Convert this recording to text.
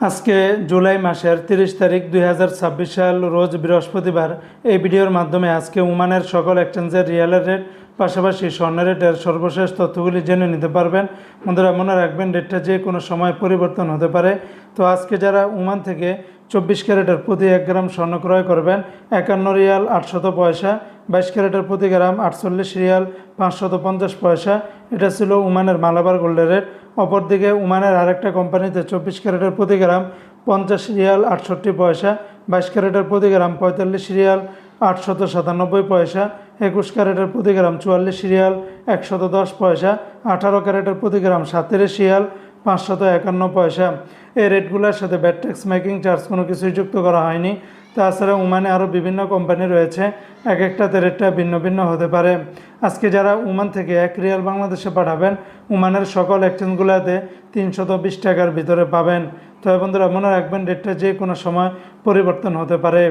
আজকে জুলাই মাসের 30 তারিখ 2026 সাল রোজ বৃহস্পতিবার। এই ভিডিওর মাধ্যমে আজকে ওমানের সকল এক্সচেঞ্জের রিয়ালের রেট পাশাপাশি স্বর্ণের রেটের সর্বশেষ তথ্যগুলি জেনে নিতে পারবেন। বন্ধুরা মনে রাখবেন ডেটটা যে কোনো সময় পরিবর্তন হতে পারে। তো আজকে যারা ওমান থেকে 24 ক্যারেটের প্রতি 1 গ্রাম স্বর্ণ ক্রয় করবেন 51 রিয়াল 800 পয়সা, 22 ক্যারেটের প্রতি গ্রাম 48 রিয়াল 550 পয়সা। এটা ছিল ওমানের মালাবার গোল্ডের রেট। অপরদিকে ওমানের আরেকটা কোম্পানিতে 24 ক্যারেটের প্রতি গ্রাম 50 রিয়াল 68 পয়সা, 22 ক্যারেটের প্রতি গ্রাম 45 রিয়াল 897 পয়সা, 21 ক্যারেটের প্রতি গ্রাম 44 রিয়াল 110 পয়সা, 18 ক্যারেটের প্রতি গ্রাম 37 রিয়াল 551 পয়সা। এই রেটগুলোর সাথে ব্যাট ট্যাক্স মেকিং চার্জ কোনো কিছুই যুক্ত করা হয়নি। তাছাড়া ওমানে আরও বিভিন্ন কোম্পানি রয়েছে, এক একটাতে রেটটা ভিন্ন ভিন্ন হতে পারে। আজকে যারা ওমান থেকে 1 রিয়াল বাংলাদেশে পাঠাবেন ওমানের সকল এক্সচেঞ্জগুলোতে 320 টাকার ভিতরে পাবেন। তো বন্ধুরা মনে রাখবেন ডেটটা যে কোনো সময় পরিবর্তন হতে পারে।